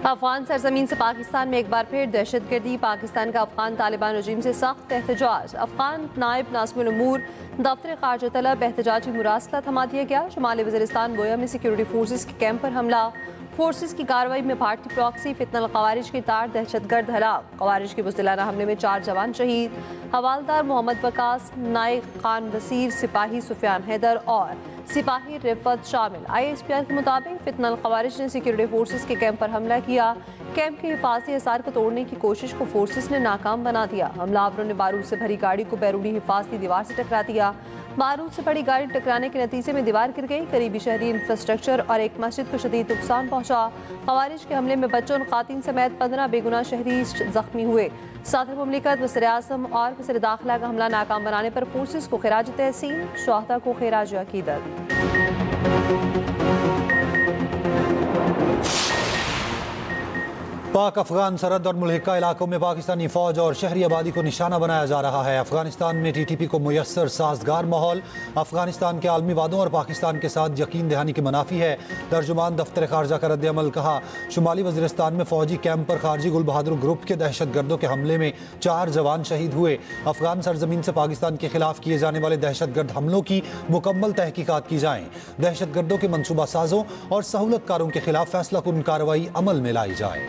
अफगान सरजमीन से पाकिस्तान में एक बार फिर दहशतगर्दी। पाकिस्तान का अफगान तालिबान रजीम से सख्त एहतजाज। अफगान नायब नाज़िमुल उमूर दफ्तर खारजा तलब एहतजाजी मुरासला थमा दिया गया। शुमाली वज़ीरिस्तान बोया में सिक्योरिटी फोर्सेस के कैंप पर हमला। फोर्सेस की कार्रवाई में भारतीय प्रॉक्सी फितनल ख़वारिज की तार दहशतगर्द हलाक। ख़वारिज के बुज़दिलाना हमले में 4 जवान शहीद। हवालदार मोहम्मद वकास, नाइक खान वसीर, सिपाही सुफियान हैदर और सिपाही रिफत शामिल। ISPR के मुताबिक फितनल ख़वारिज ने सिक्योरिटी फोर्सेस के कैंप पर हमला किया। कैंप के हिफाजी हिसार को तोड़ने की कोशिश को फोर्सेस ने नाकाम बना दिया। हमलावरों ने बारूद से भरी गाड़ी को बैरूनी हिफाजती दीवार से टकरा दिया। बारूद से भरी गाड़ी टकराने के नतीजे में दीवार गिर गई। करीबी शहरी इंफ्रास्ट्रक्चर और एक मस्जिद को शदीद नुकसान पहुंचा। ख़वारिज के हमले में बच्चों और खातिन समेत 15 बेगुनाह शहरी जख्मी हुए। सदर मुमलिकत, वज़ीर आज़म और वज़ीर दाखिला का हमला नाकाम बनाने पर फोर्सेस को खिराज तहसीन, शुहदा को खिराज अकीदत। पाक अफगान सरहद और मुल्हिका इलाकों में पाकिस्तानी फौज और शहरी आबादी को निशाना बनाया जा रहा है। अफगानिस्तान में TTP को मुयस्सर साजगार माहौल। अफगानिस्तान के आलमी वादों और पाकिस्तान के साथ यकीन दहानी की मुनाफी है। तर्जुमान दफ्तर खारजा का रद्द-ए-अमल कहा, शुमाली वज़ीरिस्तान में फौजी कैंप पर खारजी गुल बहादुर ग्रुप के दहशत गर्दों के हमले में 4 जवान शहीद हुए। अफगान सरजमीन से पाकिस्तान के खिलाफ किए जाने वाले दहशत गर्द हमलों की मुकम्मल तहकीकात की जाए। दहशत गर्दों के मनसूबा साजों और सहूलतकारों के खिलाफ फैसला कुन कार्रवाई अमल में लाई जाए।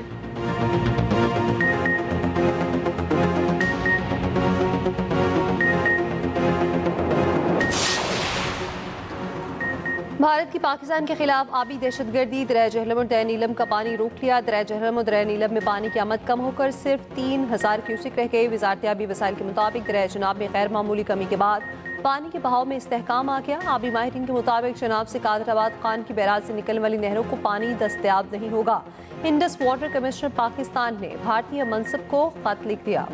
भारत की पाकिस्तान के खिलाफ आबी दहशतगर्दी। दरिया जहलम और दरिया नीलम का पानी रोक लिया। दरिया जहलम और दरिया नीलम में पानी की आमद कम होकर सिर्फ 3000 क्यूसिक रह गई। वजारत आबी वसाइल के मुताबिक दरिया चनाब में गैर मामूली कमी के बाद पानी के बहाव में इस्तेहकाम आ गया। आबी माहिरीन के मुताबिक चनाब से कादराबाद खान की बैराज से निकलने वाली नहरों को पानी दस्तयाब नहीं होगा। इंडस वाटर कमिश्नर पाकिस्तान ने भारतीय मनसब को खत लिख दिया।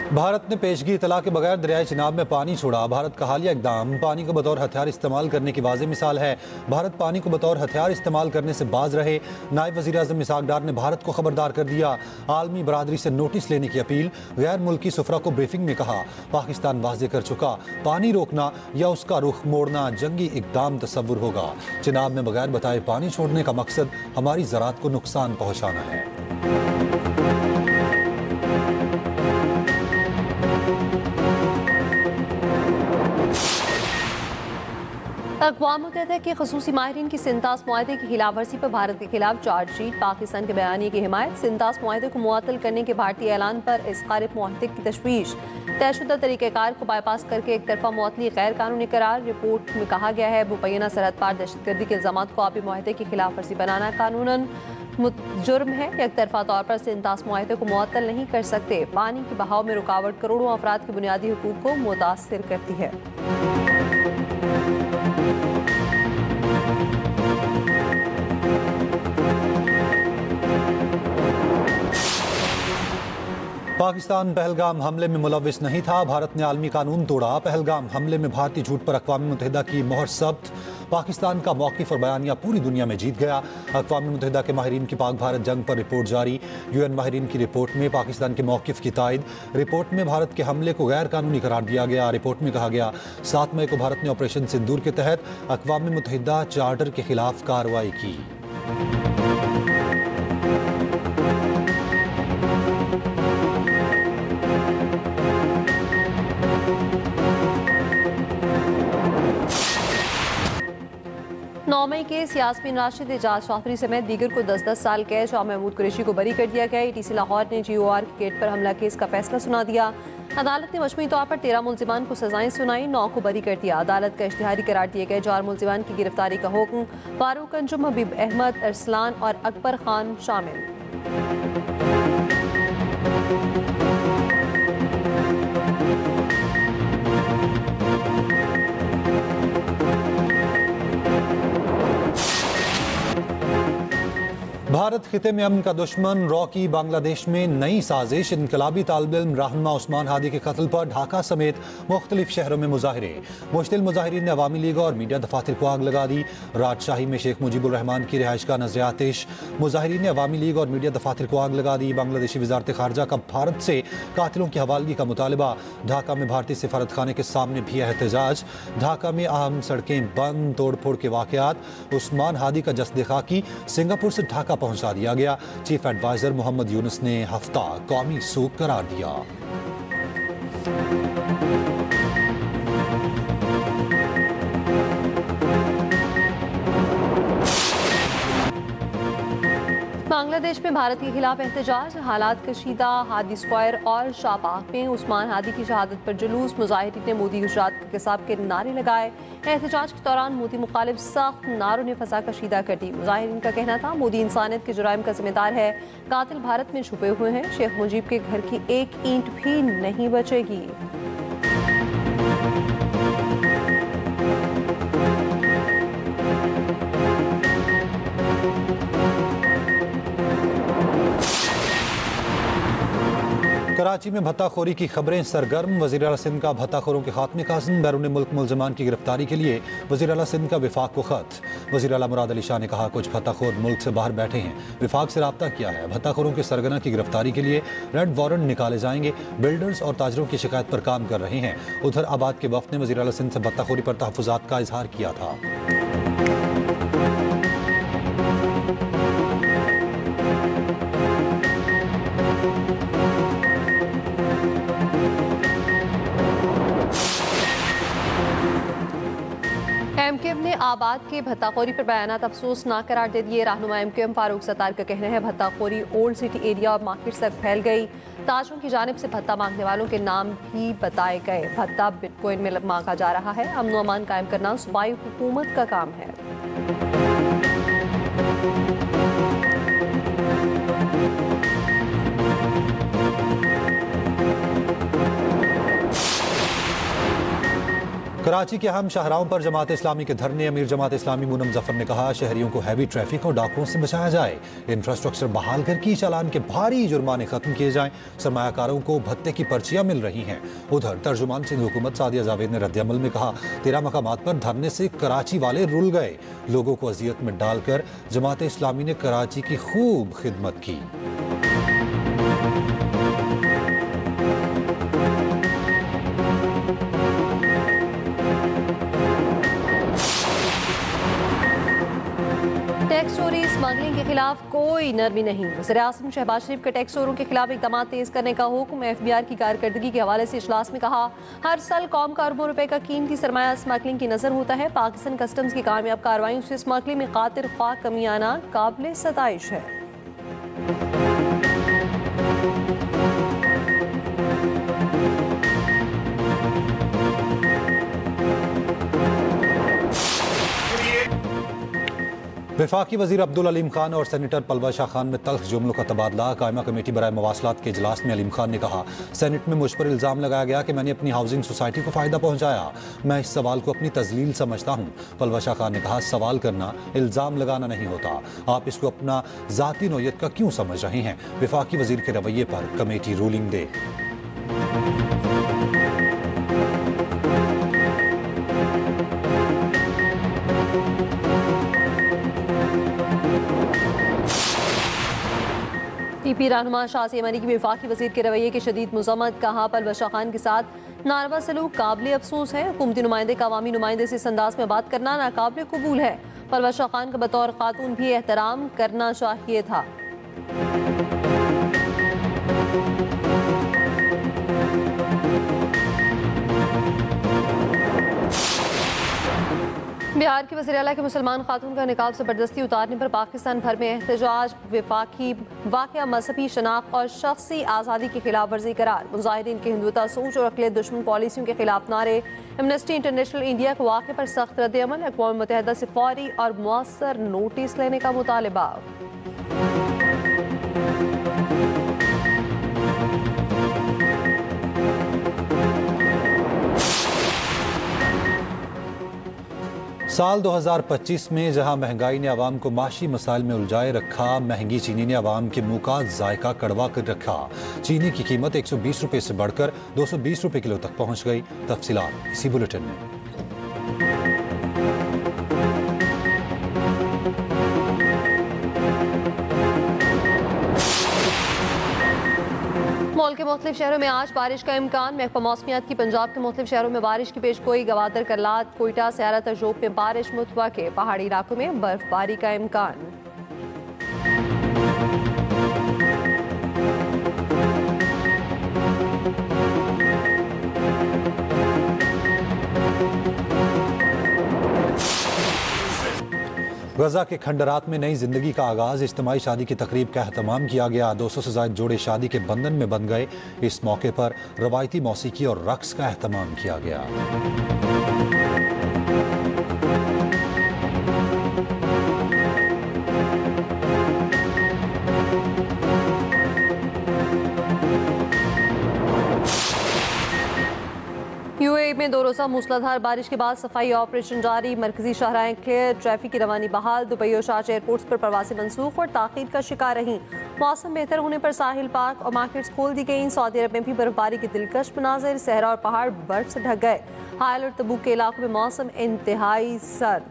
भारत ने पेशगी इतला के बगैर दरियाए चिनाब में पानी छोड़ा। भारत का हालिया इकदाम पानी को बतौर हथियार इस्तेमाल करने की वाज़ेह मिसाल है। भारत पानी को बतौर हथियार इस्तेमाल करने से बाज रहे। नायब वज़ीर आज़म इसहाक डार ने भारत को खबरदार कर दिया। आलमी बरादरी से नोटिस लेने की अपील। गैर मुल्की सुफरा को ब्रीफिंग में कहा, पाकिस्तान वाज़ेह कर चुका, पानी रोकना या उसका रुख मोड़ना जंगी इकदाम तस्वुर होगा। चिनाब में बगैर बताए पानी छोड़ने का मकसद हमारी ज़राअत को नुकसान पहुँचाना है। अक़वाम मुत्तहिदा के ख़ुसूसी माहिरीन की सिंतास मुआहदे की खिलाफ वर्जी पर भारत के खिलाफ चार्जशीट। पाकिस्तान के बयानी की हिमायत। सिंतास मुआहदे को मुअत्तल करने के भारतीय ऐलान पर इज़हार मुआहदे की तशवीश। तयशुदा तरीक़ेकार को बाईपास करके एक तरफा मुअत्तली गैर कानूनी करार। रिपोर्ट में कहा गया है, मुबैना सरहद पार दहशतगर्दी के इल्ज़ामात को आबी मुआहदे की खिलाफ वर्जी बनाना कानूनन जुर्म है। एक तरफा तौर पर सिंतास मुआहदे को मुअत्तल नहीं कर सकते। पानी के बहाव में रुकावट करोड़ों अफराद के बुनियादी हुकूक को मुतासिर करती है। पाकिस्तान पहलगाम हमले में मुलविस नहीं था। भारत ने आलमी कानून तोड़ा। पहलगाम हमले में भारतीय झूठ पर अक़वाम मुत्तहिदा की मोहर सब्त। पाकिस्तान का मौक़िफ़ और बयानिया पूरी दुनिया में जीत गया। अक़वाम मुत्तहिदा के माहिरीन की पाक भारत जंग पर रिपोर्ट जारी। UN माहिरीन की रिपोर्ट में पाकिस्तान के मौक़िफ़ की तायद। रिपोर्ट में भारत के हमले को गैर कानूनी करार दिया गया। रिपोर्ट में कहा गया, 7 मई को भारत ने ऑपरेशन सिंदूर के तहत अक़वाम मुत्तहिदा चार्टर के खिलाफ कार्रवाई की। मई केस यास्मीन राशिद, एजाज चौधरी समेत दीगर को 10-10 साल कैद। शाह महमूद कुरैशी को बरी कर दिया गया। ETC लाहौर ने GOR के गेट पर हमला केस का फैसला सुना दिया। अदालत ने मजमूई तौर पर 13 मुल्जिमान को सजाएं सुनाई, 9 को बरी कर दिया। अदालत का इश्तिहारी करार दिए गए 4 मुल्जिमान की गिरफ्तारी का हुक्म। फारूक अंजुम, हबीब अहमद, अरसलान और अकबर खान शामिल। भारत भारत खिते में अमन का दुश्मन रॉकी बांग्लादेश में नई साजिश। इनकलाबी तालिब-इल्म रहनुमा उस्मान हादी के कत्ल पर ढाका समेत मुख्तलिफ शहरों में मुजाहरे। मुश्तिल मुजाहिरीन ने अवामी लीग और मीडिया दफातर को आग लगा दी। राजशाही में शेख मुजीबुर रहमान की रिहाइश का नजर आतिश। मुजाहिरीन ने अवामी लीग और मीडिया दफातर को आग लगा दी। बांग्लादेशी वजारत खारजा का भारत से कातिलों की हवालगी का मुतालबा। ढाका में भारतीय सिफारत खाने के सामने भी एहतजाज। ढाका में अहम सड़कें बंद, तोड़ फोड़ के वाकयात। उस्मान हादी का जस्द खाकी सिंगापुर से ढाका पहुंचा दिया गया। चीफ एडवाइजर मोहम्मद यूनुस ने हफ्ता कौमी सूख करार दिया। बांग्लादेश में भारत के खिलाफ एहतजाज, हालात कशीदा। हादी स्क्वायर और शाहबाग में उस्मान हादी की शहादत पर जुलूस। मुजाहिरीन ने मोदी गुजरात के किसाब के नारे लगाए। एहतजाज के दौरान मोदी मुखालिफ सख्त नारों ने फसा कशीदा कर दी। मुजाहिरीन का कहना था मोदी इंसानियत के जुराइम का जिम्मेदार है, कातिल भारत में छुपे हुए हैं। शेख मुजीब के घर की एक ईंट भी नहीं बचेगी। कराची में भत्ताखोरी की खबरें सरगर्म। वज़ीर आला सिंध का भत्ताखोरों के खात्मे का अज़्म। बैरून मुल्क मुल्ज़मान की गिरफ्तारी के लिए वज़ीर आला सिंध का विफाक को खत। वज़ीर आला मुराद अली शाह ने कहा कुछ भत्ताखोर मुल्क से बाहर बैठे हैं, विफाक से रब्ता किया है। भत्ताखोरों के सरगना की गिरफ्तारी के लिए रेड वारंट निकाले जाएंगे। बिल्डर्स और ताजरों की शिकायत पर काम कर रहे हैं। उधर आबाद के वफ़द ने वज़ीर आला सिंध से भत्ताखोरी पर तहफ़्फ़ुज़ात का इजहार किया था। एमक्यूएम ने आबाद के भत्ताखोरी पर बयानात अफसोसनाक करार दे दिए। रहनुमा एमक्यूएम फारूक सत्तार का कहना है भत्ताखोरी ओल्ड सिटी एरिया और मार्केट तक फैल गई। ताजरों की जानिब से भत्ता मांगने वालों के नाम भी बताए गए। भत्ता बिटकॉइन में मांगा जा रहा है। अमन व अमान कायम करना सूबाई हुकूमत का काम है। कराची के अहम शाहराहों पर जमात इस्लामी के धरने। अमीर जमात इस्लामी मूनम जफर ने कहा शहरियों को हैवी ट्रैफिक और डाकुओं से बचाया जाए। इंफ्रास्ट्रक्चर बहाल कर की चालान के भारी जुर्माने खत्म किए जाएं। सरमायाकारों को भत्ते की पर्चियां मिल रही हैं। उधर तर्जुमान सिंध हुकूमत सादिया जावेद ने रद्दअमल में कहा 13 मकामात पर धरने से कराची वाले रुल गए। लोगों को अजियत में डालकर जमात इस्लामी ने कराची की खूब खिदमत की। टैक्स चोरी स्मगलिंग के खिलाफ कोई नरमी नहीं। वज़ीर आज़म शहबाज शरीफ का टैक्स चोरों के खिलाफ इक़दाम तेज करने का हुक्म। एफबीआर की कारकर्दगी के हवाले से इजलास में कहा हर साल कौम का अरबों रुपए का कीमती सरमाया स्मगलिंग की नजर होता है। पाकिस्तान कस्टम्स की कामयाब कार्रवाइयों से स्मगलिंग में खातिर ख्वाह कमी आना काबिल सताइश है। वफाकी वज़ीर अब्दुल अलीम खान और सेनेटर पलवा शाह खान में तल्ख जुमलों का तबादला। कायमा कमेटी बराए मवासलात के इजलास में अलीम खान ने कहा सेनेट में मुझ पर इल्ज़ाम लगाया गया कि मैंने अपनी हाउसिंग सोसाइटी को फ़ायदा पहुंचाया। मैं इस सवाल को अपनी तजलील समझता हूँ। पलवा शाह खान ने कहा सवाल करना इल्ज़ाम लगाना नहीं होता। आप इसको अपना ज़ाती नौयत का क्यों समझ रहे हैं। वफाकी वज़ीर के रवैये पर कमेटी रूलिंग दे। टीपी रहनुमा शाह यमनी की वफाकी वज़ीर के रवैये की शदीद मज़म्मत। कहा पलवा शाह खान के साथ नारवा सलूक काबिल अफसोस है। हुकूमती नुमाइंदे का अवामी नुमाइंदे से इस अंदाज में बात करना नाकाबिल कबूल है। पलवा शाह खान का बतौर खातून भी एहतराम करना चाहिए था। बिहार के वज़ीर आला के मुसलमान खातून का निकाब ज़बरदस्ती उतारने पर पाकिस्तान भर में एहतजाज। वफाकी वाक़या मजहबी शनाख्त और शख्सी आज़ादी की खिलाफ वर्जी करार। मुजाहिरीन के हिंदुता सोच और अक़लियत दुश्मन पॉलिसियों के खिलाफ नारे। एमनेस्टी इंटरनेशनल इंडिया को वाक़े पर सख्त रद्द-ए-अमल। अक़वाम मुत्तहिदा से फौरी और मुअस्सर नोटिस लेने का मुतालबा। साल 2025 में जहां महंगाई ने आवाम को माशी मसाइल में उलझाए रखा, महंगी चीनी ने आवाम के मुंह का जायका कड़वा कर रखा। चीनी की कीमत 120 रुपए से बढ़कर 220 रुपए किलो तक पहुंच गई। तफसीलात इसी बुलेटिन में। मुल्क के मुख्तलिफ शहरों में आज बारिश का इम्कान। महकमा मौसमियात की पंजाब के मुख्तलिफ शहरों में बारिश की पेशगोई। गवादर, करलात, कोयटा, सयारा, तर्जोब में बारिश मुतवक्के। पहाड़ी इलाकों में बर्फबारी का इम्कान। गजा के खंडरात में नई जिंदगी का आगाज। इज्तिमाई शादी की तकरीब का एहतमाम किया गया। 200 से ज्यादा जोड़े शादी के बंधन में बंध गए। इस मौके पर रवायती मौसीकी और रक्स का एहतमाम किया गया। यूएई में 2 रोज़ा मूसलाधार बारिश के बाद सफाई ऑपरेशन जारी। मरकजी शाहराएं क्लियर, ट्रैफिक की रवानी बहाल। दुबई और शारजा एयरपोर्ट्स पर प्रवासी मनसूख और ताख़ीर का शिकार रहीं। मौसम बेहतर होने पर साहिल, पार्क और मार्केट्स खोल दी गई। सऊदी अरब में भी बर्फबारी के दिलकश मनाजिर। सहरा और पहाड़ बर्फ से ढक गए। हायल और तबूक के इलाकों में मौसम इंतहाई सर्द।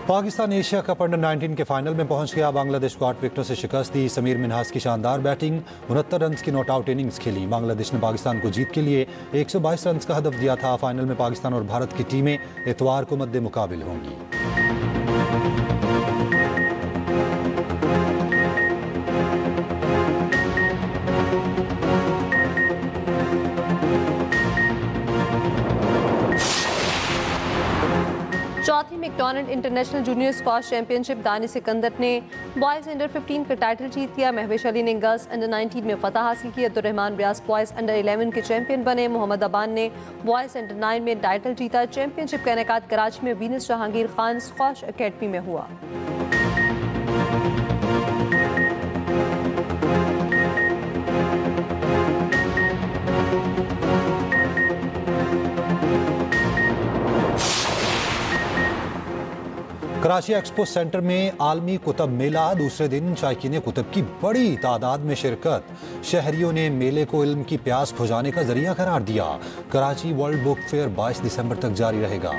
पाकिस्तान एशिया कप अंडर 19 के फाइनल में पहुंच गया। बांग्लादेश को 8 विकेटों से शिकस्त दी। समीर मिन्हास की शानदार बैटिंग, 69 रन की नॉट आउट इनिंग्स खेली। बांग्लादेश ने पाकिस्तान को जीत के लिए 122 रन का हदफ दिया था। फाइनल में पाकिस्तान और भारत की टीमें इतवार को मद्दे मुकाबिल होंगी। चौथी McDonald international junior squash championship. Danish Sikandar ने बॉयज़ अंडर 15 का टाइटल जीत लिया। महवेश अली ने गर्ल्स अंडर 19 में फतह हासिल की। अब्दुर्रहमान रियाज बॉयज़ अंडर 11 के चैंपियन बने। मोहम्मद अबान ने बॉयज़ अंडर 9 में टाइटल जीता। चैंपियनशिप का इनेकाद कराची में Venus Jahangir Khan squash academy में हुआ। कराची एक्सपो सेंटर में आलमी कुतब मेला। दूसरे दिन शायकीन कुतब की बड़ी तादाद में शिरकत। शहरियों ने मेले को इल्म की प्यास बुझाने का जरिया करार दिया। कराची वर्ल्ड बुक फेयर 22 दिसंबर तक जारी रहेगा।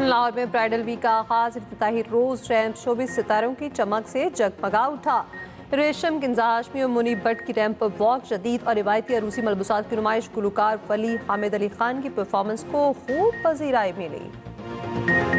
लाहौर में ब्राइडल वीक का आगाज। इफ्तिताही रोज रैंप 24 सितारों की चमक से जगमगा उठा। रेशम, किंजा हाशमी और मुनी भट्ट की रैंप पर वॉक, जदीद और रिवायती अरूसी मलबूसात की नुमाइश। गुलकार वली हामिद अली खान की परफॉर्मेंस को खूब पजीराई मिली।